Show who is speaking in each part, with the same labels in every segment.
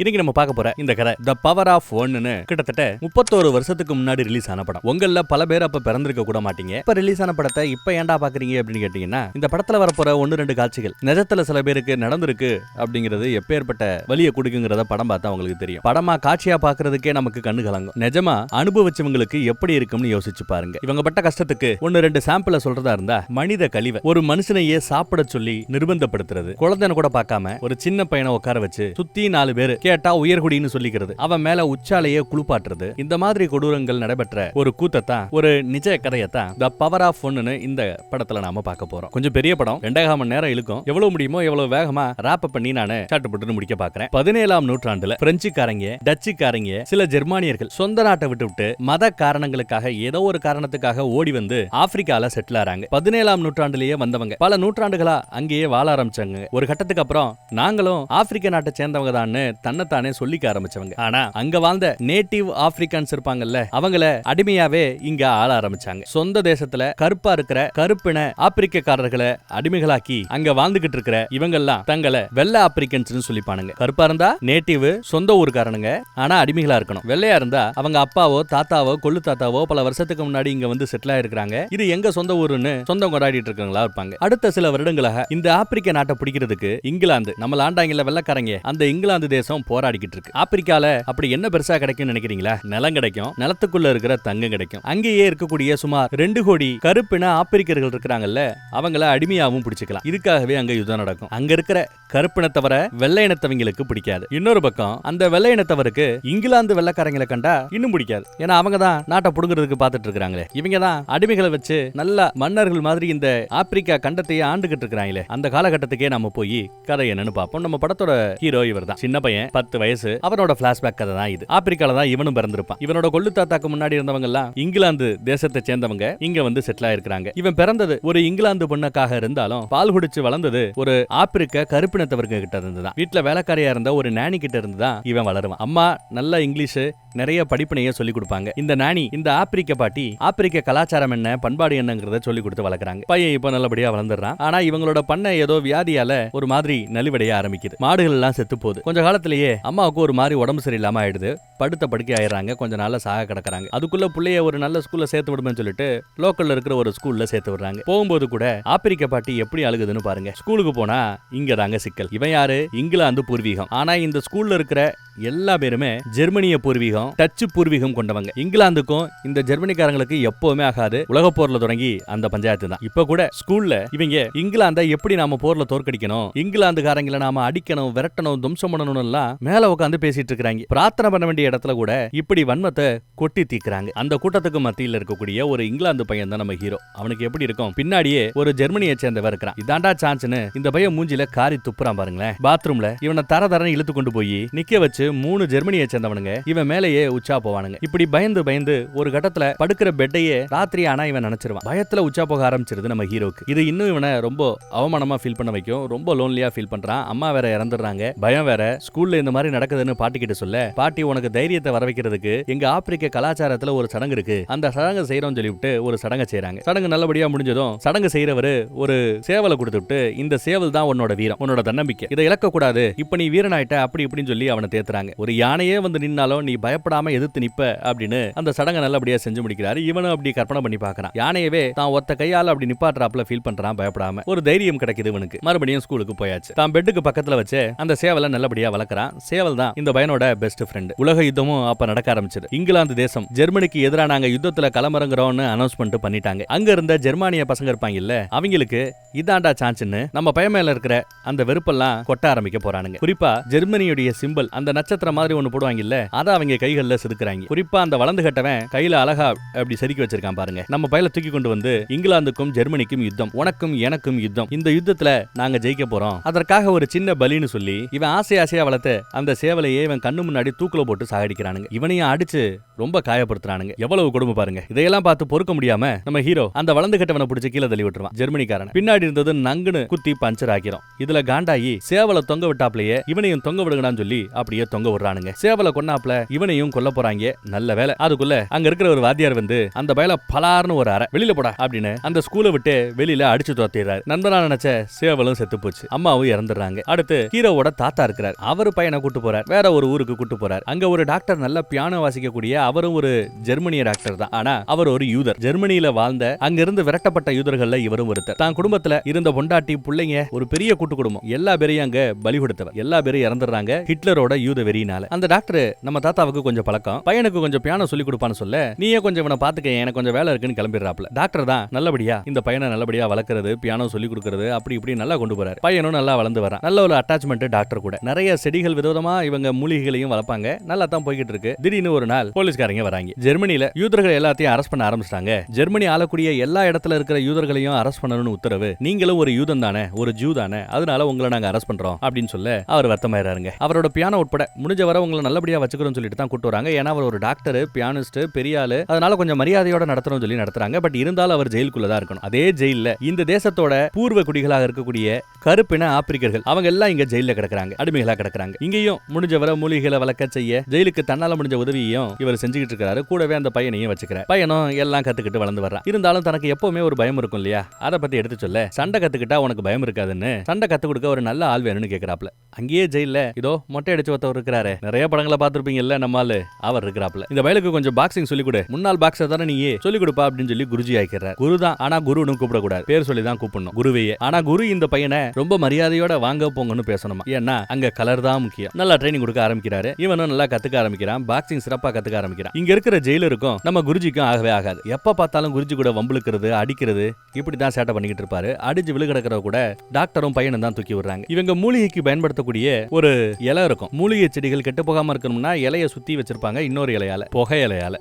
Speaker 1: இன்னைக்கு நம்ம பார்க்க போற இந்த கதை த பவர் ஆஃப் ஒன்னு கிட்டத்தட்ட 31 வருஷத்துக்கு முன்னாடி ரிலீஸ் ஆன படம். உங்கள பல பேர் அப்ப பிறந்திருக்க கூட மாட்டீங்க. இப்ப ரிலீஸ் ஆன படத்தை இப்ப ஏன்டா பாக்குறீங்க அப்படின்னு கேட்டீங்கன்னா, இந்த படத்துல வரப்போற 1-2 காட்சிகள் நிஜத்துல சில பேருக்கு நடந்திருக்கு அப்படிங்கிறது எப்பேற்பட்ட வலிய கொடுக்குங்கிறத படம் பார்த்தா உங்களுக்கு தெரியும். படமா காட்சியா பாக்குறதுக்கே நமக்கு கண்ணு கலங்கும். நிஜமா அனுபவிச்சவங்களுக்கு எப்படி இருக்கும்னு யோசிச்சு பாருங்க. இவங்க பட்ட கஷ்டத்துக்கு 1-2 சாம்பிள சொல்றதா இருந்தா, மனித கழிவை ஒரு மனுஷனையே சாப்பிட சொல்லி நிர்பந்தப்படுத்துறது, குழந்தைன்னு கூட பார்க்காம ஒரு சின்ன பையனை உட்கார வச்சு சுத்தி 4 பேர் கேட்டா உயர்குடின்னு சொல்லிக்கிறது, அவன் மேல உச்சாலையே குளிப்பாட்டுறது, இந்த மாதிரி கொடூரங்கள் நடைபெற்ற ஒரு கூத்தத்தான், ஒரு நிஜ கதையத்தான் த பவர் ஆஃப் ஒன்னு இந்த படத்துல நாம பார்க்க போறோம். கொஞ்சம் பெரிய படம், 2.5 மணி நேரம் இழுக்கும். எவ்வளவு முடியுமோ எவ்வளவு வேகமா ராப் பண்ணி நான் சாட்டுப்பட்டு முடிக்க பாக்குறேன். 17ஆம் நூற்றாண்டுல பிரெஞ்சுக்காரங்க, டச்சுக்காரங்க, சில ஜெர்மானியர்கள் சொந்த நாட்டை விட்டு மத காரணங்களுக்காக ஏதோ ஒரு காரணத்துக்காக ஓடி வந்து ஆப்பிரிக்கால செட்டில் ஆறாங்க. 17ஆம் நூற்றாண்டிலேயே வந்தவங்க பல நூற்றாண்டுகளா அங்கேயே வாழ ஆரம்பிச்சாங்க. ஒரு கட்டத்துக்கு அப்புறம் நாங்களும் ஆப்பிரிக்க நாட்டை சேர்ந்தவங்க தான் தன்னைத்தானே சொல்லிக்க ஆரம்பிச்சவங்க. ஆனா அங்க வாழ்ந்த நேட்டிவ் ஆப்பிரிக்கன்ஸ் இருப்பாங்கல்ல, அவங்கள அடிமையாவே இங்க ஆள ஆரம்பிச்சாங்க. சொந்த தேசத்துல கருப்பா இருக்கிற கருப்பின ஆப்பிரிக்கக்காரர்களை அடிமைகளாக்கி அங்க வாழ்ந்துகிட்டு இருக்கிற இவங்கெல்லாம் தங்களை வெள்ளை ஆப்பிரிக்கன்ஸ் சொல்லிப்பானுங்க. கருப்பா இருந்தா நேட்டிவ், சொந்த ஊருக்காரனுங்க, ஆனா அடிமைகளா இருக்கணும். வெள்ளையா இருந்தா அவங்க அப்பாவோ தாத்தாவோ கொள்ளு தாத்தாவோ பல வருஷத்துக்கு முன்னாடி இங்க வந்து செட்டில் ஆயிருக்காங்க, இது எங்க சொந்த ஊருன்னு சொந்தம் கொண்டாடிட்டு இருக்காங்களா இருப்பாங்க. அடுத்த சில வருடங்களாக இந்த ஆப்பிரிக்க நாட்டை பிடிக்கிறதுக்கு இங்கிலாந்து, நம்ம ஆண்டாங்கல்ல வெள்ளக்காரங்க, அந்த இங்கிலாந்து தேசம் போராடிக்கிட்டு இருக்கு. ஆப்பிரிக்கால அப்படி என்ன பெருசா கிடைக்கும் நினைக்கிறீங்களா? நிலம் கிடைக்கும், நிலத்துக்குள்ள இருக்கிற தங்கம் கிடைக்கும். அங்கேயே இருக்கக்கூடிய சுமார் 2 கோடி கருப்பின ஆப்பிரிக்கர்கள் இருக்கிறாங்கல்ல, அவங்கள அடிமையாவும் பிடிச்சுக்கலாம். இதுக்காகவே அங்க யுத்தம் நடக்கும். அங்க இருக்கிற கருப்பினத்தவரை வெள்ளை இனத்தவங்களுக்கு பிடிக்காது. இன்னொரு பக்கம் அந்த வெள்ளை இனத்தவருக்கு இங்கிலாந்து வெள்ளக்காரங்களை கண்டா இன்னும் பிடிக்காது. ஏன்னா அவங்க தான் நாட்டை புடுங்கிறதுக்கு பார்த்துட்டு இருக்காங்களே, இவங்க தான் அடிமைகளை வச்சு நல்ல மன்னர்கள் மாதிரி இந்த ஆப்பிரிக்கா கண்டத்தையே ஆண்டுகிட்டு இருக்கிறாங்களே. அந்த காலகட்டத்துக்கே நம்ம போய் கதை என்னன்னு பார்ப்போம். நம்ம படத்தோட ஹீரோ இவர் தான். சின்ன பையன், 10 வயசு, அவனோட பிளாஷ்பேக் கதை தான் இது. ஆப்பிரிக்கால தான் இவனும் பிறந்திருப்பான். இவனோட கொள்ளு தாத்தாக்கு முன்னாடி இருந்தவங்க எல்லாம் இங்கிலாந்து தேசத்தை சேர்ந்தவங்க இங்க வந்து செட்டில் ஆயிருக்காங்க. இவன் பிறந்தது ஒரு இங்கிலாந்து பொண்ணுக்காக இருந்தாலும் பால் குடிச்சு வளர்ந்தது ஒரு ஆப்பிரிக்க கருப்பினத்தவர்க கிட்ட இருந்துதான். வீட்டுல வேலைக்காரியா இருந்த ஒரு நானி கிட்ட இருந்துதான் இவன் வளருவான். அம்மா நல்ல இங்கிலீஷ் நிறைய படிப்பினைய சொல்லி கொடுப்பாங்க. இந்த நானி, இந்த ஆப்பிரிக்க பாட்டி ஆப்பிரிக்க கலாச்சாரம் என்ன, பண்பாடு என்னங்கறத சொல்லி கொடுத்து வளர்க்கறாங்க. பையன் இப்ப நல்லபடியா வளர்ந்துறான். ஆனா இவங்களோட பண்ணை ஏதோ வியாதியால ஒரு மாதிரி நலிவடைய ஆரம்பிக்குது. மாடுகள் எல்லாம் செத்து போகுது. கொஞ்ச காலத்திலேயே அம்மாவுக்கு ஒரு மாதிரி உடம்பு சரியில்லாம ஆயிடுது. படுத்த படுக்கை ஆயிடுறாங்க. கொஞ்ச நாள்ல சாக கிடக்குறாங்க. அதுக்குள்ள பிள்ளைய ஒரு நல்ல ஸ்கூல்ல சேர்த்து விடுமே சொல்லிட்டு லோக்கல்ல இருக்கிற ஒரு ஸ்கூல்ல சேர்த்து விடுறாங்க. போகும்போது கூட ஆப்பிரிக்க பாட்டி எப்படி அழுகுதுன்னு பாருங்க. ஸ்கூலுக்கு போனா இங்க தாங்க சிக்கல். இவன் யாரு? இங்கிலாந்து பூர்வீகம். ஆனா இந்த ஸ்கூல்ல இருக்கிற எல்லா பேருமே ஜெர்மனிய பூர்வீகம், டச்சு பூர்வீகம் கொண்டவங்க. இங்கிலாந்துக்கும் இந்த ஜெர்மனிக்காரங்களுக்கு எப்பவுமே ஆகாது. உலக போர்ல தொடங்கி அந்த பஞ்சாயத்து தான். இப்ப கூட ஸ்கூல்ல இவங்க இங்கிலாந்தை எப்படி நாம போர்ல தோற்கடிக்கணும், இங்கிலாந்துக்காரங்களை நாம அடிக்கணும், விரட்டணும், தும்சம் பண்ணணும் எல்லாம் மேல உட்காந்து பேசிட்டு இருக்காங்க. பிரார்த்தனை பண்ண வேண்டிய இடத்துல கூட இப்படி வன்மத்தை கொட்டி தீக்குறாங்க. அந்த கூட்டத்துக்கு மத்தியில் இருக்கக்கூடிய ஒரு இங்கிலாந்து பையன் தான் நம்ம ஹீரோ. அவனுக்கு எப்படி இருக்கும்? பின்னாடியே ஒரு ஜெர்மனியை சேர்ந்தவர் இருக்கிறான். இதாண்டா சான்ஸ்னு இந்த பையன் மூஞ்சில காரி துப்புறான் பாருங்களேன். பாத்ரூம்ல இவனை தரன்னு இழுத்து கொண்டு போய் நிக்க வச்சு 3 ஜெர்மனியை சேர்ந்தவனுங்க இவன் மேலேயே உச்சா போவானுங்க. இப்படி பயந்து ஒரு கட்டத்துல படுக்கிற பெட்டையே ராத்திரி ஆனா இவன் நினைச்சிருவான். பயத்துல உச்சா போக ஆரம்பிச்சிருது நம்ம ஹீரோக்கு. இது இன்னும் இவனை ரொம்ப அவமானமா ஃபீல் பண்ண வைக்கும். ரொம்ப லோன்லியா ஃபீல் பண்றான். அம்மா வேற இறந்துடுறாங்க. பயம் வேற. ஸ்கூல்ல இந்த மாதிரி நடக்குதுன்னு பாட்டி கிட்ட சொல்ல, பாட்டி உனக்கு தைரியத்தை வர வைக்கிறதுக்கு எங்க ஆப்பிரிக்க கலாச்சாரத்துல ஒரு சடங்கு இருக்கு, அந்த சடங்கு செய்யறோம் சொல்லிவிட்டு ஒரு சடங்கு செய்யறாங்க. சடங்கு நல்லபடியா முடிஞ்சதும் சடங்கு செய்யறவரு ஒரு சேவலை கொடுத்துட்டு, இந்த சேவல் தான் உன்னோட வீரம், உன்னோட தன்னம்பிக்கை, இதை இழக்க கூடாது, இப்ப நீ வீரனாயிட்ட அப்படி இப்படின்னு சொல்லி அவனை தேத்துறாங்க. ஒரு யானையே வந்து நின்னாலும் நீ பயப்படாம எதிர்த்து நிப்ப அப்படின்னு அந்த சடங்கை நல்லபடியா செஞ்சு முடிக்கிறாரு. இவனும் அப்படி கற்பனை பண்ணி பாக்குறான். யானையவே தான் ஒத்த கையால அப்படி நிப்பாட்டுறாப்ல ஃபீல் பண்றான். பயப்படாம ஒரு தைரியம் கிடைக்குது இவனுக்கு. மறுபடியும் ஸ்கூலுக்கு போயாச்சு. தான் பெட்டுக்கு பக்கத்துல வச்சு அந்த சேவலை நல்லபடியா வளர்க்கறான். சேவல் தான் இந்த பையனோட பெஸ்ட் ஃப்ரெண்ட். உலக யுத்தமும் அப்ப நடக்க ஆரம்பிச்சது. இங்கிலாந்து தேசம் ஜெர்மனிக்கு எதிராக நாங்க யுத்தத்துல களமிறங்குறோம்னு அனௌன்ஸ்மெண்ட் பண்ணிட்டாங்க. அங்க இருந்த ஜெர்மானிய பசங்க இருப்பாங்க இல்ல, அவங்களுக்கு இதாண்டா சான்ஸ்னு நம்ம பையன் மேல இருக்கிற அந்த வெறுப்பெல்லாம் கொட்ட ஆரம்பிக்க போறானுங்க. குறிப்பா ஜெர்மனியுடைய சிம்பிள், அந்த நட்சத்திரம் மாதிரி ஒண்ணு போடுவாங்க இல்ல, அத அவங்க கைகள்ல செதுக்குறாங்க. குறிப்பா அந்த வளர்ந்து கட்டவன் கையில அழகா அப்படி செதுக்கி வச்சிருக்கான் பாருங்க. நம்ம பையில தூக்கி கொண்டு வந்து இங்கிலாந்துக்கும் ஜெர்மனிக்கும் யுத்தம், உனக்கும் எனக்கும் யுத்தம், இந்த யுத்தத்துல நாங்க ஜெயிக்க போறோம், அதற்காக ஒரு சின்ன பலின்னு சொல்லி இவன் ஆசையா வளர்த்த அந்த சேவலையே இவன் கண்ணு முன்னாடி தூக்குல போட்டு சாகடிக்கிறானுங்க. இவனையும் அடிச்சு ரொம்ப காயப்படுத்துறானுங்க. எவ்வளவு கொடுமை பாருங்க. இதையெல்லாம் பார்த்து பொறுக்க முடியாம நம்ம ஹீரோ அந்த வளர்ந்து கட்டவனை பிடிச்சு கீழே தள்ளி விட்டுருவான். ஜெர்மனிக்காரன் பின்னாடி இருந்தது நங்குன்னு குத்தி பஞ்சர் ஆக்கிறோம். இதுல காண்டாயி சேவலை தொங்க விட்டாப்லயே இவனையும் தொங்க விடுங்கடான்னு சொல்லி அப்படியே தொங்க விடுறானுங்க. சேவலை கொன்னாப்ல இவனையும் கொல்ல போறாங்க. நல்ல வேலை அதுக்குள்ள அங்க இருக்கிற ஒரு வாத்தியார் வந்து அந்த பயல பலார்னு ஒரு அரை வெளியில போடா அப்படின்னு அந்த ஸ்கூலை விட்டு வெளியில அடிச்சு தோத்திடுறாரு. நண்பனா நினைச்ச சேவலும் செத்து போச்சு. அம்மாவும் இறந்துடுறாங்க. அடுத்து ஹீரோவோட தாத்தா இருக்கிறார். அவரு பையனை கூட்டு போறார். வேற ஒரு ஊருக்கு கூட்டு போறார். அங்க ஒரு டாக்டர் நல்ல பியானோ வாசிக்கக்கூடிய அவரும் ஒரு ஜெர்மனிய டாக்டர் தான். ஆனா அவர் ஒரு யூதர். ஜெர்மனியில வாழ்ந்த அங்கிருந்து விரட்டப்பட்ட யூதர்கள்ல இவரும் ஒருத்தர். தான் குடும்பத்துல இருந்த பொண்டாட்டி பிள்ளைங்க ஒரு பெரிய கூட்டு குடும்பம். எல்லா பேரையும் அங்க பலி கொடுத்தவர். எல்லா பேரும் இறந்துடுறாங்க ஹிட்லரோட யூத வெறியினால. அந்த டாக்டர் நம்ம தாத்தாவுக்கு கொஞ்சம் பழக்கம். பையனுக்கு கொஞ்சம் பியானோ சொல்லி கொடுப்பான்னு சொல்ல நீயே கொஞ்சம் இவனை பாத்துக்க எனக்கு கொஞ்சம் வேலை இருக்குன்னு கிளம்பிடுறாப்ல. டாக்டர் தான் நல்லபடியா இந்த பையனை நல்லபடியா வளர்க்கறது பியானோ சொல்லி கொடுக்கறது அப்படி இப்படி நல்லா கொண்டு போறாரு. பையனும் நல்லா வளர்ந்து வரான். நல்ல ஒரு அட்டாச்மெண்ட் டாக்டர் கூட. நிறைய செடிகள் விதவிதமா இவங்க மூலிகைகளையும் வளர்ப்பாங்க. நல்லா தான் போய்கிட்டு இருக்கு. திடீர்னு ஒரு நாள் போலீஸ்காரங்க வராங்க. ஜெர்மனியில யூதர்கள் எல்லாத்தையும் அரெஸ்ட் பண்ண ஆரம்பிச்சிட்டாங்க. ஜெர்மனி ஆளக்கூடிய எல்லா இடத்துல இருக்கிற யூதர்களையும் அரெஸ்ட் பண்ணணும்னு உத்தரவு. நீங்களும் ஒரு யூதன் தானே ஒரு ஜூ தானே அதனால உங்களை நாங்க அரெஸ்ட் பண்றோம் அப்படின்னு சொல்ல அவர் வருத்தமாயிராருங்க. அவரோட பியானோ உட்பட முடிஞ்ச வரை உங்களை நல்லபடியா வச்சுக்கிறோம் சொல்லிட்டு தான் கூட்டு வராங்க. ஏன்னா அவர் ஒரு டாக்டர் பியானிஸ்ட் பெரிய ஆளு. அதனால கொஞ்சம் மரியாதையோட நடத்துறோம் சொல்லி நடத்துறாங்க. பட் இருந்தாலும் அவர் ஜெயிலுக்குள்ள தான் இருக்கணும். அதே ஜெயில்ல இந்த தேசத்தோட பூர்வ குடிகளாக இருக்கக்கூடிய கருப்பின ஆப்பிரிக்கர்கள் அவங்க எல்லாம் இங்க ஜெயில கிடக்குறாங்க. அடிமைகளா கிடக்குறாங்க. இங்கேயும் முடிஞ்ச வரை மூலிகைகளை வளர்க்க செய்ய ஜெயிலுக்கு தன்னால முடிஞ்ச உதவியையும் இவர் செஞ்சுக்கிட்டு இருக்காரு. கூடவே அந்த பையனையும் வச்சுக்கிறார். பையனும் எல்லாம் கத்துக்கிட்டு வளர்ந்து வர்றான். இருந்தாலும் தனக்கு எப்பவுமே ஒரு பயம் இருக்கும் இல்லையா? அதை பத்தி எடுத்து சொல்ல சண்டை கத்துக்கிட்டா உனக்கு பயம் இருக்காதுன்னு சண்டை கத்து கொடுக்க ஒரு நல்ல ஆள் வேணும்னு கேக்குறாப்ல. அங்கேயே ஜெயில இதோ மொட்டை அடிச்சு ஒருத்தவர் இருக்கிறாரு. நிறைய படங்களை பார்த்திருப்பீங்கல்ல நம்மால அவர் இருக்கிறாப்ல. இந்த வயலுக்கு கொஞ்சம் பாக்ஸிங் சொல்லி கொடு. முன்னாள் பாக்ஸர் தானே நீயே சொல்லி கொடுப்பா அப்படின்னு சொல்லி குருஜி ஆக்கிறார். குரு தான். ஆனா குருன்னு கூப்பிடக்கூடாது. பேர் சொல்லி தான் கூப்பிடணும் குருவையே. ஆனா குரு இந்த பையனை ரொம்ப மரியாதையோட வாங்க போங்கன்னு பேசணுமா. ஏன்னா அங்க கலர் தான் முக்கியம். நல்லா ட்ரைனிங் கொடுக்க ஆரம்பிக்கிறாரு. இவனும் நல்லா கத்துக்க ஆரம்பிக்கிறான். பாக்ஸிங் சிறப்பா கத்துக்க ஆரம்பிக்கிறான். இங்க இருக்கிற ஜெயிலருக்கும் நம்ம குருஜிக்கும் ஆகவே ஆகாது. எப்ப பார்த்தாலும் குருஜி கூட வம்புழுக்கிறது அடிக்கிறது இப்படிதான் சேட்டை பண்ணிக்கிட்டு இருப்பாரு. அடிச்சு விழுகிடக்கிற கூட டாக்டரும் பையனும் தான் தூக்கி விடுறாங்க. இவங்க மூலிகைக்கு பயன்படுத்தக்கூடிய ஒரு இலை இருக்கும். மூலிகை செடிகள் கெட்டு போகாம இருக்கணும்னா இலைய சுத்தி வச்சிருப்பாங்க. இன்னொரு இலையால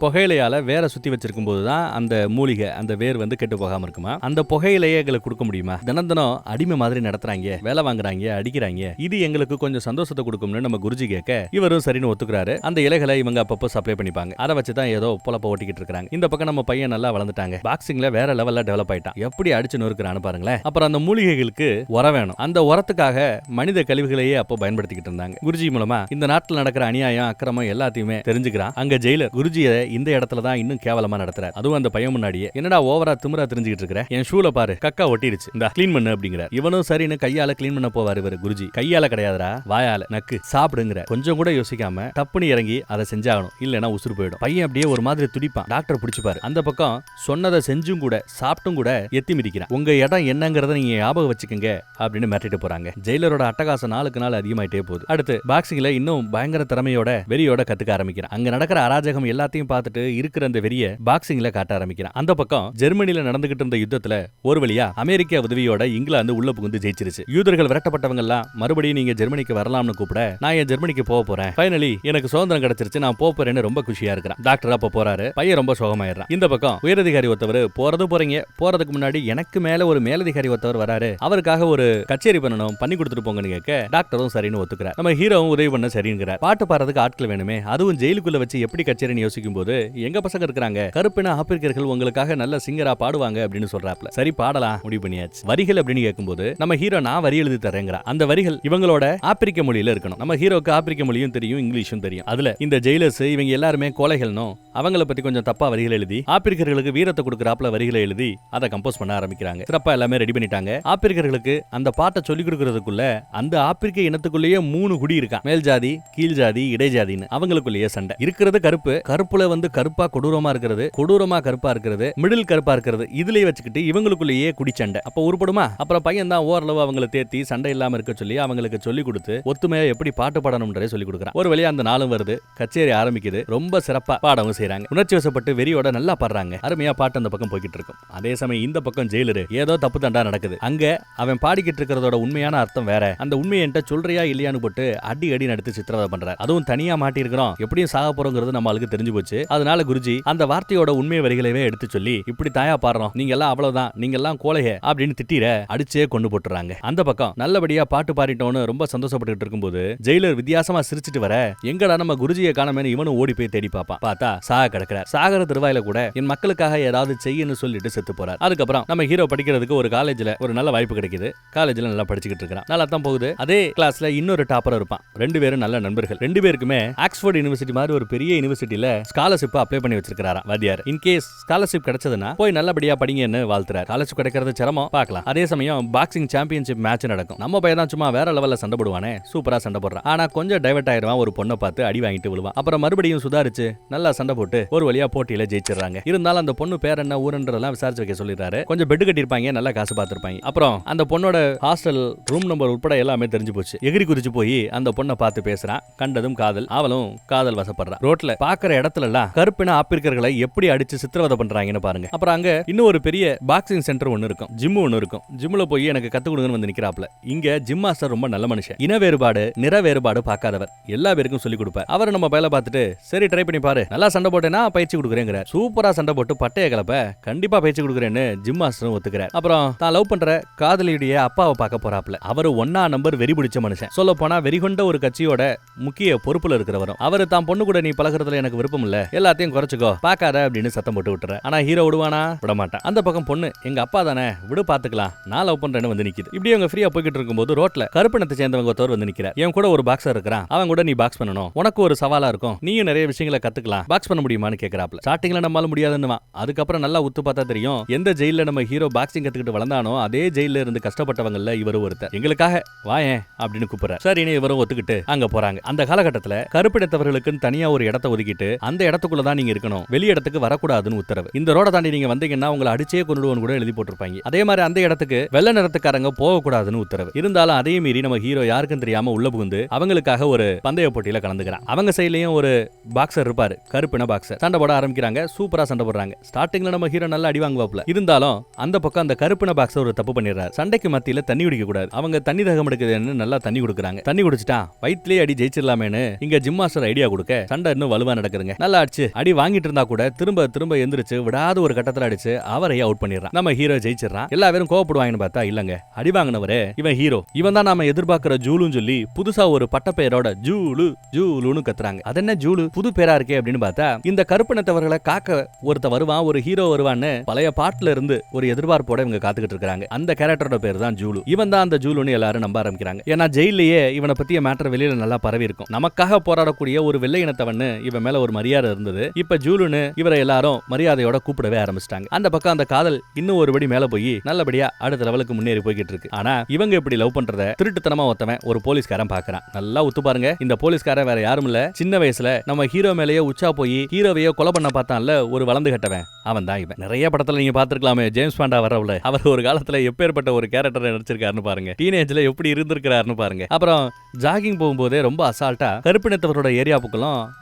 Speaker 1: புகையிலையால வேற சுத்தி வச்சிருக்கும் போதுதான் அந்த மூலிகை அந்த வேர் வந்து கெட்டு போகாம இருக்குமா. அந்த புகையிலையை எங்களுக்கு கொடுக்க முடியுமா? தினம் தினம் அடிமை மாதிரி நடத்துறாங்க, வேலை வாங்குறாங்க, அடிக்கிறாங்க. இது எங்களுக்கு கொஞ்சம் சந்தோஷத்தை கொடுக்கும்னு நம்ம குருஜி கேட்க இவரும் சரின்னு ஒத்துக்கிறாரு. அந்த இலைகளை இவங்க அப்பப்போ சப்ளை பண்ணிப்பாங்க. அதை வச்சுதான் ஏதோ பொழப்ப ஓட்டிக்கிட்டு இருக்காங்க. இந்த பக்கம் நம்ம பையன் நல்லா வளர்ந்துட்டாங்க. பாக்ஸிங்ல வேற லெவல்ல டெவலப் ஆயிட்டான். எப்படி அடிச்சு நொறுக்குறான்னு பாருங்களேன். அப்புறம் அந்த மூலிகைகளுக்கு உரம் வேணும். அந்த உரத்துக்காக மனித கழிவுகளையே அப்போ பயன்படுத்திக்கிட்டு இருந்தாங்க. குருஜி மூலமா இந்த நாட்டில் நடக்கிற அநியாயம் அக்கிரமம் எல்லாத்தையுமே தெரிஞ்சுக்கிறான். அங்க ஜெயிலர் குருஜியை இந்த இடத்துல தான் இன்னும் கேவலமா நடத்துறாரு. அதுவும் அந்த பையன் முன்னாடியே என்னடா ஓவரா திமிரா தெரிஞ்சுக்கிட்டு இருக்கிற, என் ஷூல பாரு கக்கா ஒட்டிடுச்சு, இந்த கிளீன் பண்ணு அப்படிங்கிறார். இவனும் சரின்னு கையால கிளீன் பண்ண போவாரு. இவர் குருஜி கையால கிடையாதுடா வாயால நக்கு சாப்பிடுங்கிற. கொஞ்சம் கூட யோசிக்காம டப்புனு இறங்கி அதை செஞ்சாகணும், இல்லைன்னா உசுறு போயிடும். பையன் அப்படியே ஒரு மாதிரி துடிப்பான். டாக்டர் பிடிச்சுப்பாரு. அந்த பக்கம் சொன்னதை செஞ்சும் கூட சாப்பிட்டும் கூட எத்தி மிதிக்கிறான். உங்க இடம் என்னங்கறத நீங்க ஞாபகம் வச்சுக்கங்க அப்படின்னு மிரட்டிட்டு போறாங்க. ஜெயிலரோட அட்டகாசம் நாளுக்கு நாள் அதிகமாயிட்டே போகுது. அடுத்து பாக்ஸிங்ல இன்னும் பயங்கர திறமையோட வெறியோட கத்துக்க ஆரம்பிக்கிறான். அங்க நடக்கிற அராஜகம் எல்லாத்தையும் பார்த்துட்டு இருக்கிற அந்த வெறிய பாக்ஸிங்ல காட்ட ஆரம்பிக்கிறான். அந்த பக்கம் ஜெர்மனியில நடந்துகிட்டு இருந்த யுத்தத்துல ஒரு வழியா அமெரிக்க உதவியோட இங்கிலாந்து உள்ள புகுந்து ஜெயிச்சிருச்சு. யூதர்கள் விரட்டப்பட்டவங்க எல்லாம் மறுபடியும் நீங்க ஜெர்மனிக்கு வரலாம்னு கூப்பிட நான் என் ஜெர்மனிக்கு போக போறேன், ஃபைனலி எனக்கு சுதந்திரம் கிடைச்சிருச்சு, நான் போக போறேன்னு ரொம்ப குஷியா இருக்கிறான். டாக்டர் அப்ப போறாரு. பையன் ரொம்ப சோகமாயிடுறான். இந்த பக்கம் உயரதிகாரி ஒருத்தவர் போறதுக்கு முன்னாடி எனக்கு மேல ஒரு மேலதிகாரி ஒருத்தவர் வராரு, அவருக்காக ஒரு கச்சேரி பண்ணணும், பண்ணி கொடுத்துட்டு போங்கன்னு கேட்க டாக்டரும் சரின்னு ஒத்துக்கிறார். நம்ம ஹீரோவும் உதவி பண்ண சரிங்கிறார். பாட்டு பாடுறதுக்கு ஆட்கள் வேணுமே, அதுவும் ஜெயிலுக்குள்ள வச்சு எப்படி கச்சேரின்னு யோசிக்கும் போது எங்க பசங்க இருக்கிறாங்க, கருப்பின ஆப்பிரிக்கர்கள் உங்களுக்காக நல்ல சிங்கரா பாடுவாங்க அப்படின்னு சொல்றாப்ல. சரி பாடலாம் முடிவு பண்ணியாச்சு. வரிகள் அப்படின்னு கேட்கும்போது நம்ம ஹீரோ நான் வரி எழுதி தரேங்கிறா. அந்த வரிகள் இவங்களோட ஆப்பிரிக்க மொழியில இருக்கணும். நம்ம ஹீரோக்கு ஆப்பிரிக்க மொழியும் தெரியும், இங்கிலீஷும் தெரியும். அதுல இந்த ஜெயிலர்ஸ் இவங்க எல்லாருமே கோலைகள்னும் அவங்கள பத்தி கொஞ்சம் தப்பா வரிகள் எழுதி ஆப்பிரிக்கர்களுக்கு வீரத்தை கொடுக்கறாப்ல வரிகளை எழுதி அதை கம்போஸ் பண்ண ஆரம்பிக்கிறாங்க. சிறப்பா எல்லாமே ரெடி பண்ணிட்டாங்க. ஆப்பிரிக்கர்களுக்கு அந்த பாட்டை சொல்லிக் கொடுக்கறதுக்குள்ள அந்த ஆப்பிரிக்க இனத்துக்குள்ளேயே 3 குடி இருக்கான். மேல் ஜாதி, கீழ் ஜாதி, இடைஜாதின்னு அவங்களுக்குள்ளேயே சண்டை. இருக்கிறது கருப்பு, கருப்புல வந்து கருப்பா கொடூரமா இருக்கிறது, கொடூரமா கருப்பா இருக்கிறது, மிடில் கருப்பா இருக்கிறது, இதுலயே வச்சுக்கிட்டு இவங்களுக்குள்ளேயே குடி சண்டை. அப்ப உருப்படுமா? அப்புறம் பையன் தான் ஓரளவு அவங்களை தேத்தி சண்டை இல்லாம இருக்க சொல்லி அவங்களுக்கு சொல்லி கொடுத்து ஒத்துமையா எப்படி பாட்டு பாடணும்ன்றே சொல்லி கொடுக்குறான். ஒரு வழியா அந்த நாளும் வருது, கச்சேரி ஆரம்பிக்குது. ரொம்ப சிறப்பா பாடவும் செய்றாங்க. உணர்ச்சி வசப்பட்டு வெறியோட நல்லா பாடுறாங்க. அருமையா பாட்டு அந்த பக்கம் போய்கிட்டு இருக்கும். அதே சமயம் இந்த பக்கம் ஜெயிலரு ஏதோ தப்பு தண்டா நடக்குது. அங்க அவன் பாடிக்கிட்டு இருக்கிறதோட உண்மையான அர்த்தம் வேற. அந்த உண்மையை என்கிட்ட சொல்றியா இல்லையான்னு போட்டு அடி நடத்தி சித்திரவதை பண்றாரு. அதுவும் தனியா மாட்டி இருக்கிறோம், எப்படியும் சாக போறோங்கிறது நம்மளுக்கு தெரிஞ்சு போச்சு. அதனால குருஜி அந்த வார்த்தையோட உண்மை வரிகளவே எடுத்து சொல்லி இப்படி தாயா பாடுறோம், நீங்க எல்லாம் அவ்வளவுதான், நீங்க எல்லாம் கோழைய அப்படின்னு திட்டிர அடிச்சே கொண்டு போட்டுறாங்க. அந்த பக்கம் நல்லபடியா பாட்டு பாடிட்டோன்னு ரொம்ப சந்தோஷப்பட்டு இருக்கும்போது ஜெயிலர் வித்தியாசமா சிரிச்சிட்டு வர எங்கடா நம்ம குருஜியை காணமேனு இவனும் ஓடி போய் தேடி பாப்பான். பார்த்தா சாக கிடக்குறார். சாகர திருவாயில கூட என் மக்களுக்காக ஏதாவது செய்யன்னு சொல்லிட்டு செத்து போறார். அதுக்கப்புறம் நம்ம ஹீரோ படிக்கிறதுக்கு ஒரு காலேஜ்ல ஒரு நல்ல வாய்ப்பு கிடைக்குது. காலேஜ்ல நல்லா படிச்சுக்கிட்டு இருக்கான். நல்லா தான் போகுது. அதே கிளாஸ்ல இன்னொரு டாப்பர் இருப்பான். ரெண்டு பேரும் நல்ல நண்பர்கள். ரெண்டு பேருக்குமே ஆக்ஸ்போர்ட் யூனிவர்சிட்டி மாதிரி ஒரு பெரிய யூனிவர்சிட்டியில ஸ்காலர்ஷிப் அப்ளை பண்ணி வச்சிருக்காராம் வாத்தியார். இன் கேஸ் ஸ்காலர்ஷிப் கிடைச்சதுன்னா போய் நல்லபடியா படிங்கன்னு வாழ்த்துறாரு. ஸ்காலர்ஷிப் கிடைக்கிறது சிரமம், பார்க்கலாம். அதே சமயம் பாக்ஸிங் சாம்பியன்ஷிப் மேட்ச் நடக்கும். நம்ம பையன் தான் சும்மா வேற லெவல்ல சண்டை போடுவானே, சூப்பரா சண்டை போடுறான். ஆனா கொஞ்சம் டைவர்ட் ஆயிடுவான். ஒரு பொண்ணை பார்த்து அடி வாங்கிட்டு விழுவான். அப்புறம் மறுபடியும் சுதாரிச்சு நல்லா சண்டை போட்டு ஒரு வழியா போட்டியில ஜெயிச்சிடறாங்க. இருந்தாலும் அந்த பொண்ணு பேர் என்ன ஊருன்றதெல்லாம் விசாரிச்சு வைக்க சொல்லிடுறாரு. கொஞ்சம் பெட் கட்டிருப்பாங்க, நல்லா காசு பார்த்திருப்பாங்க. அப்புறம் அந்த பொண்ணோட ஹாஸ்டல் ரூம் நம்பர் உட்பட எல்லாமே தெரிஞ்சு போச்சு. எகிரி குறிச்சு போய் அந்த பொண்ணை பார்த்து பேசுறான். கண்டதும் காதல், அவளும் காதல் வசப்படுறா. ரோட்ல பாக்குற இடத்துல எல்லாம் கருப்பின ஆப்பிரிக்கர்களை எப்படி அடிச்சு சித்திரவதை பண்றாங்கன்னு பாருங்க. அப்புறம் அங்க இன்னும் ஒரு பெரிய பாக்ஸிங் சென்டர் ஒன்னு இருக்கும், ஜிம் ஒன்னு இருக்கும். ஜிம்ல போய் எனக்கு கத்து கொடுங்கன்னு வந்து நிக்கிறாப்ல. இங்க ஜிம் மாஸ்டர் ரொம்ப நல்ல மனுஷன். இன வேறுபாடு நிற வேறுபாடு பார்க்காதவர், எல்லா பேருக்கும் சொல்லி கொடுப்பார். அவர் நம்ம வேலை பார்த்துட்டு சரி ட்ரை பண்ணி பாரு, நல்லா சண்டை போட்டேன்னா பயிற்சி கொடுக்குறேங்கிற. சூப்பரா சண்டை போட்டு பட்டைய கலப்ப கண்டிப்பா பயிற்சி கொடுக்குறேன்னு ஜிம் மாஸ்டரும் ஒத்துக்கிறார். அப்புறம் தான் லவ் பண்ற காதலியுடைய அப்பாவை பார்க்க போறாப்ல. அவரு 1ஆம் நம்பர் வெறி பிடிச்ச மனுஷன். சொல்ல போனா வெறிகொண்ட ஒரு கட்சியோட முக்கிய பொறுப்புல இருக்கிறவரும். அவரு தான் பொண்ணு கூட நீ பழகுறதுல எனக்கு விருப்பம் இல்ல, எல்லாத்தையும் குறைச்சுக்கோ, பாக்காத அப்படின்னு சத்தம் போட்டு விட்டுற. ஆனா ஹீரோ விடுவானா? விட மாட்டான். அந்த பக்கம் பொண்ணு எங்க அப்பா தானே, விடு பாத்துக்கலாம், நான் லவ் பண்றேன்னு வந்து நிக்குது. இப்படி அவங்க ஃப்ரீயா போய்கிட்டு இருக்கும்போது ரோட்ல கருப்பினத்தை சேர்ந்தவங்க ஒருத்தர் வந்து நிக்கிறார். என் கூட ஒரு பாக்ஸர் இருக்கிறான், அவன் கூட நீ பாக்ஸ் பண்ணணும், உனக்கு ஒரு சவாலா இருக்கும், நீயும் நிறைய விஷயங்களை கத்துக்கலாம், பாக்ஸ் பண்ண முடியுமான்னு கேக்குறாப்ல. ஸ்டார்டிங்ல நம்மால முடியாதுன்னு, அதுக்கப்புறம் நல்லா உத்து பார்த்தா தெரியும் எந்த ஜெயில நம்ம ஹீரோ பாக்ஸிங் கத்துக்கிட்டு வளர்ந்தானோ அதே ஜெயில இருந்து கஷ்டப்பட்டவங்கல்ல இவரும் ஒருத்தர். எங்களுக்காக வாயேன் அப்படின்னு கூப்பிடுறார். சரின்னு இவரும் ஒத்துக்கிட்டு அங்க போறாங்க. அந்த காலகட்டத்துல கருப்பினத்தவர்களுக்கு தனியா ஒரு இடத்தை ஒதுக்கிட்டு அந்த இடத்துக்குள்ள தான் நீங்க இருக்கணும், வெளி இடத்துக்கு வரக்கூடாதுன்னு உத்தரவு. இந்த ரோட தாண்டி நீங்க வந்தீங்கன்னா உங்களை அடிச்சே கொண்டுடுவோன்னு கூட எழுதி போட்டிருப்பாங்க. அதே மாதிரி அந்த இடத்துக்கு வெள்ளை நிறத்துக்காரங்க போகக்கூடாதுன்னு உத்தரவு. இருந்தாலும் அதே மீறி நம்ம ஹீரோ யாருக்கும் தெரியாம உள்ள புகுந்து அவங்களுக்காக ஒரு பந்தய போட்டியில கலந்துக்கிறான். அவங்க சைட்லயும் ஒரு பாக்ஸர் இருப்பாரு, கருப்பின பாக்ஸர். சண்டை போட ஆரம்பிக்கிறாங்க. சூப்பரா சண்டை போடுறாங்க. ஸ்டார்டிங்ல நம்ம ஹீரோ நல்லா அடி வாங்குவாப்ல. இருந்தாலும் அந்த பக்கம் அந்த கருப்பின பாக்ஸர் ஒரு தப்பு பண்ணிடுறாரு. சண்டைக்கு மத்தியில தண்ணி குடிக்க கூடாது. அவங்க தண்ணி தகம் எடுக்குதுன்னு நல்லா தண்ணி கொடுக்குறாங்க. தண்ணி குடிச்சிட்டா வயிற்றுலயே அடி ஜெயிச்சிடலாமேன்னு இங்க ஜிம் மாஸ்டர் ஐடியா கொடுக்க சண்டை இன்னும் வலுவா நடக்குதுங்க. நல்லா அடிச்சு அடி வாங்கிட்டு இருந்தா கூட திரும்ப திரும்ப எந்திரிச்சு விடாத ஒரு கட்டத்துல அடிச்சு அவரையே அவுட் பண்ணிடுறான். நம்ம ஹீரோ ஜெயிச்சிடறான். எல்லா பேரும் கோவப்படுவாங்கன்னு பார்த்தா இல்லங்க, அடி வாங்கினவரே இவன் ஹீரோ. இவன் தான் நாம எதிர்பார்க்கிற ஜூலுன்னு சொல்லி புதுசா ஒரு பட்ட பெயரோட ஜூலு ஜூலுன்னு கத்துறாங்க. அது என்ன ஜூலு, புது பேரா இருக்கே அப்படின்னு பார்த்தா இந்த கருப்பினத்தவர்களை காக்க ஒருத்த வருவான், ஒரு ஹீரோ வருவான்னு பழைய பாட்டுல இருந்து ஒரு எதிர்பார்ப்போட இவங்க காத்துக்கிட்டு இருக்காங்க. அந்த கேரக்டரோட பேர் தான் ஜூலு. இவன் தான் அந்த ஜூலுன்னு எல்லாரும் நம்ப ஆரம்பிக்கிறாங்க. ஏன்னா ஜெயிலேயே இவனை பத்திய மேட்டர் வெளியில நல்லா பரவி இருக்கும். நமக்காக போராடக்கூடிய ஒரு வெள்ளை இனத்தவன்னு இவன் மேல ஒரு மரியாதை இருந்தது. இப்ப ஜூலுன்னு இவரை எல்லாரும் மரியாதையோட கூப்பிடவே ஆரம்பிச்சிட்டாங்க. அந்த பக்கம் அந்த காதல் இன்னும் ஒருபடி மேல போய் நல்லபடியா அடுத்த லெவலுக்கு முன்னேறி போய்கிட்டு இருக்கு. ஆனா இவங்க இப்படி லவ் பண்றத திருட்டுத்தனமா ஒருத்தவன் ஒரு போலீஸ்காரன் பாக்குறான். நல்லா உத்து பாருங்க, இந்த போலீஸ்காரன் வேற யாரும் இல்ல, சின்ன வயசுல நம்ம ஹீரோ மேலேயே உச்சா போய் ஹீரோவையோ கொலை பண்ண பார்த்தான்ல ஒரு வளர்ந்து கட்டவன், அவன் தான் இவன். நிறைய படத்துல நீங்க பாத்துருக்கலாமே, ஜேம்ஸ் பாண்டா வரவுல அவர் ஒரு காலத்துல எப்பேற்பட்ட ஒரு கேரக்டர் நடிச்சிருக்காருன்னு பாருங்க, டீனேஜ்ல எப்படி இருந்திருக்கிறாருன்னு பாருங்க. அப்புறம் ஜாகிங் போகும்போதே ரொம்ப அசால்ட்டா கருப்பினத்தவரோட ஏரியா பக்கம்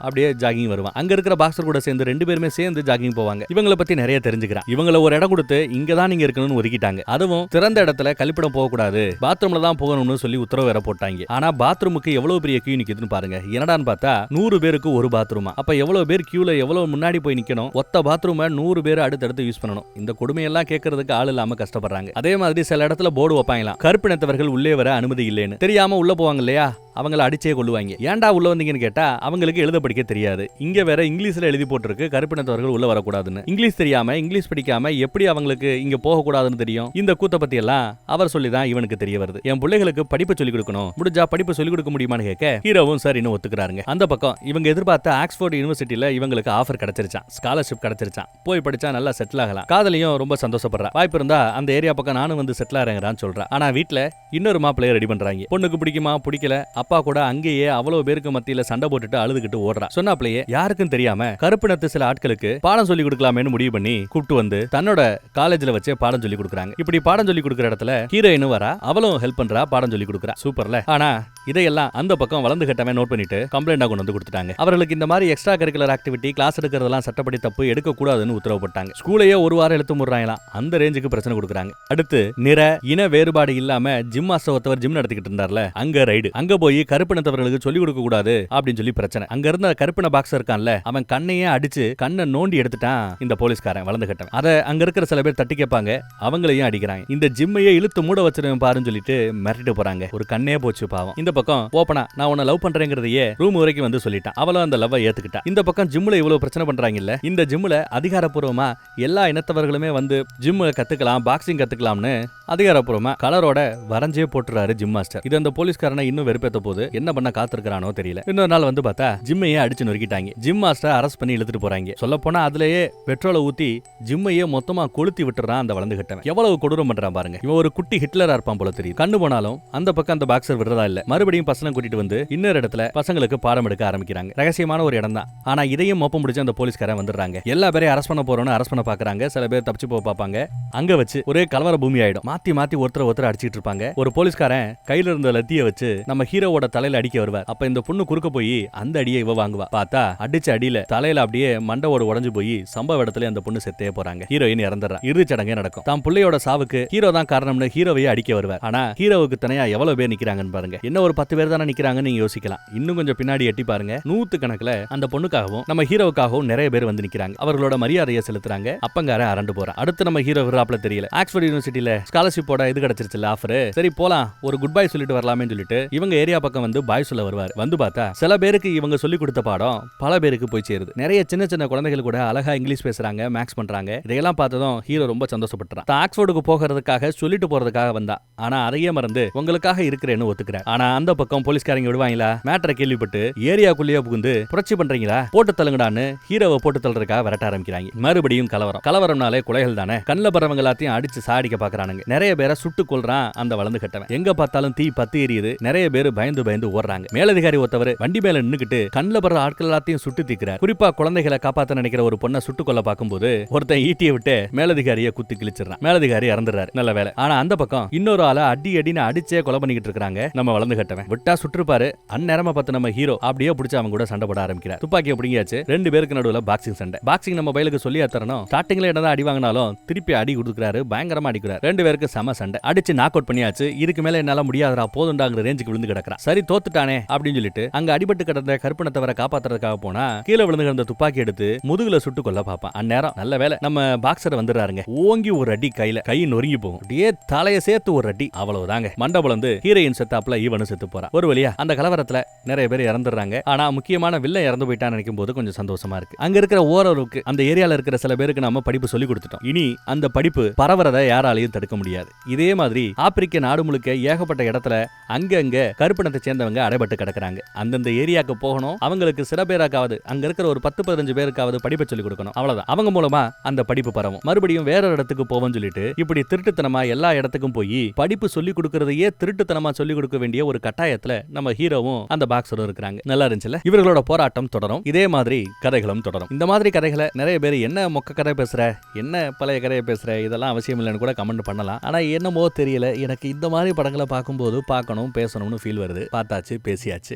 Speaker 1: அப்படியே ஜாகிங் வருவான். அங்க இருக்கிற பாக்ஸர் கூட சேர்ந்து ரெண்டு பேருமே சேர்ந்து ஜாகிங் போவாங்க. இவங்களை பத்தி நிறைய தெரிஞ்சுக்கிறான். இவங்களை ஒரு இடம் கொடுத்து இங்க தான் நீங்க இருக்கணும்னு ஒதுக்கிட்டாங்க. அதுவும் திறந்த இடத்துல கழிப்பிடம் போக கூடாது, பாத்ரூம்ல தான் போகணும்னு சொல்லி உத்தரவு வேற போட்டாங்க. ஆனா பாத்ரூமுக்கு எவ்வளவு பெரிய கியூ நிக்குதுன்னு பாருங்க. என்னடான்னு பார்த்தா 100 பேருக்கு ஒரு பாத்ரூமா. அப்ப எவ்வளவு பேர் கியூல எவ்வளவு முன்னாடி போய் நிக்கணும், ஒத்த பாத்ரூமை 100 பேர் அடுத்தடுத்து யூஸ் பண்ணணும். இந்த கொடுமையெல்லாம் கேட்கறதுக்கு ஆள் இல்லாம கஷ்டப்படுறாங்க. அதே மாதிரி சில இடத்துல போர்டு வைப்பாங்களாம், கருப்பினத்தவர்கள் உள்ளே வர அனுமதி இல்லைன்னு. தெரியாம உள்ள போவாங்க இல்லையா, அவங்கள அடிச்சே கொள்ளுவாங்க. ஏன்டா உள்ள வந்தீங்கன்னு கேட்டா அவங்களுக்கு எழுத படிக்க தெரியாது. இங்க வேற இங்கிலீஷ்ல எழுதி போட்டிருக்கு கருப்பினத்தவர்கள் உள்ள வரக்கூடாதுன்னு. இங்கிலீஷ் தெரியாம இங்கிலீஷ் படிக்காம எப்படி அவங்களுக்கு இங்க போக கூடாதுன்னு தெரியும்? இந்த கூத்த பத்தி எல்லாம் அவர் சொல்லிதான் இவனுக்கு தெரிய வருது. என் பிள்ளைகளுக்கு படிப்பு சொல்லிக் கொடுக்கணும், முடிஞ்சா படிப்பு சொல்லிக் கொடுக்க முடியுமான்னு கேட்க ஹீரோவும் சரின்னு ஒத்துக்கிறாருங்க. அந்த பக்கம் இவங்க எதிர்பார்த்த ஆக்ஸ்போர்ட் யூனிவர்சிட்டியில இவங்களுக்கு ஆஃபர் கிடைச்சிருச்சான், ஸ்காலர்ஷிப் கிடைச்சிருச்சான். போய் படிச்சா நல்லா செட்டில் ஆகலாம். காதலியும் ரொம்ப சந்தோஷப்படுறா. வாய்ப்பு இருந்தா அந்த ஏரியா பக்கம் நானும் வந்து செட்டில் ஆகிறேங்கிறான்னு சொல்றா. ஆனா வீட்டுல இன்னொரு மாப்பிள்ளைய ரெடி பண்றாங்க. பொண்ணுக்கு பிடிக்குமா பிடிக்கல, அப்பா அப்பா கூட அங்கேயே அவ்வளவு பேருக்கு மத்தியில சண்டை போட்டுட்டு அழுதுகிட்டு ஓடுறா. சொன்னாப்லயே யாருக்கும் தெரியாம கருப்பினத்து சில ஆட்களுக்கு பாடம் சொல்லி கொடுக்கலாமேன்னு முடிவு பண்ணி கூப்பிட்டு வந்து தன்னோட காலேஜ்ல வச்சே பாடம் சொல்லி கொடுக்குறாங்க. இப்படி பாடம் சொல்லி கொடுக்குற இடத்துல ஹீரோயினும் வரா, அவளும் ஹெல்ப் பண்றா, பாடம் சொல்லி கொடுக்குறா. சூப்பர்ல. ஆனா இதையெல்லாம் அந்த பக்கம் வளர்ந்து கட்டவன் நோட் பண்ணிட்டு கம்ப்ளைண்டா கொண்டு வந்து கொடுத்துட்டாங்க. அவர்களுக்கு இந்த மாதிரி எக்ஸ்ட்ரா கரிக்குலர் ஆக்டிவிட்டி கிளாஸ் எடுக்கிறதெல்லாம் சட்டப்படி தப்பு, எடுக்க கூடாதுன்னு உத்தரவு போட்டாங்க. ஸ்கூலையே ஒரு வாரம் எடுத்து முடுறாங்களாம். அந்த ரேஞ்சுக்கு பிரச்சனை கொடுக்குறாங்க. அடுத்து நிற இன வேறுபாடு இல்லாம ஜிம் மாஸ்டர் ஒருத்தவர் ஜிம் நடத்திக்கிட்டு இருந்தார்ல, அங்க ரைடு. அங்க போய் கருப்பினத்தவர்களுக்கு சொல்லிக் கொடுக்க கூடாது அப்படின்னு சொல்லி பிரச்சனை. அங்க இருந்த கருப்பின பாக்ஸர் இருக்கான்ல, அவன் கண்ணையே அடிச்சு கண்ணை நோண்டி எடுத்துட்டான் இந்த போலீஸ்காரன் வளர்ந்து கட்டவன். அத அங்க இருக்கிற சில பேர் தட்டி கேட்பாங்க, அவங்களையும் அடிக்கிறாங்க. இந்த ஜிம்மையே இழுத்து மூட வச்சிருவேன் பாருன்னு சொல்லிட்டு மிரட்டிட்டு போறாங்க. ஒரு கண்ணே போச்சு பாவம். இந்த பக்கம் ஓபனா நான் உன்னை லவ் பண்றேங்கிறதையே ரூம் வரைக்கும் வந்து சொல்லிட்டான். அவளும் அந்த லவ்வை ஏத்துக்கிட்டா. இந்த பக்கம் ஜிம்ல இவ்வளவு பிரச்சனை பண்றாங்கல்ல, இந்த ஜிம்ல அதிகாரப்பூர்வமா எல்லா இனத்தவர்களுமே வந்து ஜிம் கத்துக்கலாம், பாக்ஸிங் கத்துக்கலாம்னு அதிகாரப்பூர்வமா கலரோட வரைஞ்சே போட்டுறாரு ஜிம் மாஸ்டர். இது அந்த போலீஸ்காரனை இன்னும் வெறுப்பேத்த போது என்ன பண்ண காத்திருக்கானோ தெரியல. இன்னொரு நாள் வந்து பார்த்தா ஜிம்மையே அடிச்சு நொறுக்கிட்டாங்க. ஜிம் மாஸ்டர் அரெஸ்ட் பண்ணி இழுத்துட்டு போறாங்க. சொல்ல போனா அதுலயே பெட்ரோலை ஊத்தி ஜிம்மையே மொத்தமா கொளுத்தி விட்டுறான் அந்த வளர்ந்து கட்டவன். எவ்வளவு கொடூரம் பண்றான் பாருங்க. இவன் ஒரு குட்டி ஹிட்லரா இருப்பான் போல தெரியும். கண்ணு போனாலும் அந்த பக்கம் அந்த பாக்ஸர் விடுறதா இல்ல. மறுபடியும் பசங்க கூட்டிட்டு வந்து இன்னொரு இடத்துல பசங்களுக்கு பாடம் எடுக்க ஆரம்பிக்கிறாங்க. ரகசியமான ஒரு இடம் தான். ஆனா இதையும் மொப்பம் முடிச்சு அந்த போலீஸ்காரன் வந்துடுறாங்க. எல்லா பேரையும் அரெஸ்ட் பண்ண போறோம்னு அரெஸ்ட் பண்ண பாக்குறாங்க. சில பேர் தப்பிச்சு போக பாப்பாங்க. அங்க வச்சு ஒரே கலவர பூமி ஆயிடும். மாத்தி மாத்தி ஒருத்தர் அடிச்சிட்டு இருப்பாங்க. ஒரு போலீஸ்காரன் கையில இருந்த லத்திய வச்சு நம்ம ஹீரோவோட தலையில அடிக்க வருவார். அப்ப இந்த பொண்ணு குறுக்க போய் அந்த அடியை இவ வாங்குவா. பார்த்தா அடிச்ச அடியில தலையில அப்படியே மண்டவோட உடைஞ்சு போய் சம்பவ இடத்துல அந்த பொண்ணு செத்தே போறாங்க. ஹீரோயின் இறந்துறா. இறுதி சடங்கே நடக்கும். தான் பிள்ளையோட சாவுக்கு ஹீரோ தான் காரணம்னு ஹீரோவையே அடிக்க வருவார். ஆனா ஹீரோவுக்கு தனியா எவ்வளவு பேர் நிக்கிறாங்கன்னு பாருங்க. என்ன ஒரு 10 பேர் தானே நிக்கிறாங்கன்னு நீங்க யோசிக்கலாம். இன்னும் கொஞ்சம் பின்னாடி எட்டி பாருங்க. 100 கணக்குல அந்த பொண்ணுக்காகவும் நம்ம ஹீரோவுக்காகவும் நிறைய பேர் வந்து நிக்கிறாங்க. அவர்களோட மரியாதையை செலுத்துறாங்க. அப்பங்கார அரண்டு போறான். அடுத்து நம்ம ஹீரோ விராப்ல தெரியல. ஆக்ஸ்போர்ட் யூனிவர்சிட்டியில ஸ்காலர்ஷிப்போட இது கிடைச்சிருச்சுல ஆஃபர். சரி போலாம் ஒரு குட் பை சொல்லிட்டு வரலாமே சொல்லிட்டு இவங்க ஏரியா பக்கம் வந்து பாய் சொல்ல வருவார். வந்து பார்த்தா சில பேருக்கு இவங்க சொல்லி கொடுத்த பாடம் பல பேருக்கு போய் சேருது. நிறைய சின்ன சின்ன குழந்தைகள் கூட அழகா இங்கிலீஷ் பேசுறாங்க, மேக்ஸ் பண்றாங்க. இதையெல்லாம் பார்த்ததும் ஹீரோ ரொம்ப சந்தோஷப்பட்டான். ஆக்ஸ்போர்டுக்கு போகிறதுக்காக சொல்லிட்டு போறதுக்காக வந்தா. ஆனா அதையே மறந்து உங்களுக்காக இருக்கிறேன்னு ஒத்துக்கிறார். ஆனா அந்த பக்கம் போலீஸ்காரங்க விடுவாங்களா? மேட்டரை கேள்விப்பட்டு ஏரியாக்குள்ளேயே புகுந்து புரட்சி பண்றீங்களா, போட்டு தள்ளுங்கடான்னு ஹீரோவை போட்டு தள்ளுறதுக்காக விரட்ட ஆரம்பிக்கிறாங்க. மறுபடியும் கலவரம். கலவரம்னாலே குலைகள் தானே. கண்ணில் பறவங்க எல்லாத்தையும் அடிச்சு சாடிக்க பாக்குறானுங்க. நிறைய பேரை சுட்டு கொல்றான் அந்த வளர்ந்து கட்டவன். எங்க பார்த்தாலும் தீ பத்து எரியுது. நிறைய பேர் பயந்து பயந்து ஓடுறாங்க. மேலதிகாரி ஒருத்தவர் வண்டி மேல நின்னுக்கிட்டு கண்ணில் படுற ஆட்கள் எல்லாத்தையும் சுட்டு தீக்கிறார். குறிப்பா குழந்தைகளை காப்பாத்த நினைக்கிற ஒரு பொண்ணை சுட்டு கொல்ல பார்க்கும்போது ஒருத்தன் ஈட்டியை விட்டு மேலதிகாரியை குத்தி கிழிச்சிடறான். மேலதிகாரி இறந்துறாரு. நல்ல வேலை. ஆனா அந்த பக்கம் இன்னொரு ஆளை அடி அடின்னு அடிச்சே கொலை பண்ணிக்கிட்டு இருக்காங்க நம்ம வளர்ந்து கட்டவன். விட்டா சுற்றுப்பாரு. அந்நேரமா பார்த்து நம்ம ஹீரோ அப்படியே பிடிச்ச அவங்க கூட சண்டை போட ஆரம்பிக்கிறார். துப்பாக்கியை பிடிங்கியாச்சு. 2 பேருக்கு நடுவுல பாக்ஸிங் சண்டை. பாக்ஸிங் நம்ம பைலுக்கு சொல்லி தரணும். ஸ்டார்டிங்ல என்னதான் அடி வாங்கினாலும் திருப்பி அடி கொடுக்குறாரு. பயங்கரமா அடிக்கிறார். 2 பேருக்கு சம சண்டை. அடிச்சு நாக் அவுட் பண்ணியாச்சு. இதுக்கு மேல என்னால முடியாதரா போதுண்டாங்கிற ரேஞ்சுக்கு விழுந்து கிடக்குறான். சரி தோத்துட்டானே அப்படின்னு சொல்லிட்டு அங்க அடிபட்டு கிடந்த கருப்பினத்தவரை காப்பாத்துறதுக்காக போனா கீழே விழுந்து கிடந்த துப்பாக்கி எடுத்து முதுகுல சுட்டு கொல்ல பாப்பான். அந்நேரம் நல்ல வேலை நம்ம பாக்ஸர் வந்துடுறாருங்க. ஓங்கி ஒரு அடி கையில கை நொறுங்கி போகும். அப்படியே தலையை சேர்த்து ஒரு அடி. அவ்வளவுதாங்க. மண்டபம் வந்து ஹீரோயின் செத்தாப்ல ஈவனும் செத்து போறா. ஒரு வழியா அந்த கலவரத்துல நிறைய பேர் இறந்துடுறாங்க. ஆனா முக்கியமான வில்ல இறந்து போயிட்டான்னு நினைக்கும் போது கொஞ்சம் சந்தோஷமா இருக்கு. அங்க இருக்கிற ஓரளவுக்கு அந்த ஏரியால இருக்கிற சில பேருக்கு நம்ம படிப்பு சொல்லி கொடுத்துட்டோம். இனி அந்த படிப்பு பரவறதை யாராலையும் தடுக்க முடியாது. இதே மாதிரி ஆப்பிரிக்க நாடு முழுக்க ஏகப்பட்ட இடத்துல அங்கங்க கருப்பினத்தை சேர்ந்தவங்க அடைபட்டு கிடக்குறாங்க. அந்தந்த ஏரியாக்கு போகணும். அவங்களுக்கு சில பேராக்காவது அங்க இருக்கிற ஒரு 10-15 பேருக்காவது படிப்பை சொல்லி கொடுக்கணும். அவ்வளவுதான். அவங்க மூலமா அந்த படிப்பு பரவும். மறுபடியும் வேற இடத்துக்கு போவோம்னு சொல்லிட்டு இப்படி திருட்டுத்தனமா எல்லா இடத்துக்கும் போய் படிப்பு சொல்லி கொடுக்கறதையே திருட்டுத்தனமா சொல்லி கொடுக்க வேண்டிய ஒரு கட்டாயத்துல நம்ம ஹீரோவும் அந்த பாக்ஸரும் இருக்கிறாங்க. நல்லா இருந்துச்சுல. இவர்களோட போராட்டம் தொடரும். இதே மாதிரி கதைகளும் தொடரும். இந்த மாதிரி கதைகளை நிறைய பேர் என்ன மொக்க கதை பேசுற, என்ன பழைய கதையை பேசுற, இதெல்லாம் அவசியம் இல்லைன்னு கூட கமெண்ட் பண்ணலாம். ஆனா என்னமோ தெரியல, எனக்கு இந்த மாதிரி படங்களை பார்க்கும்போது பார்க்கணும் பேசணும்னு ஃபீல் வருது. பார்த்தாச்சு, பேசியாச்சு.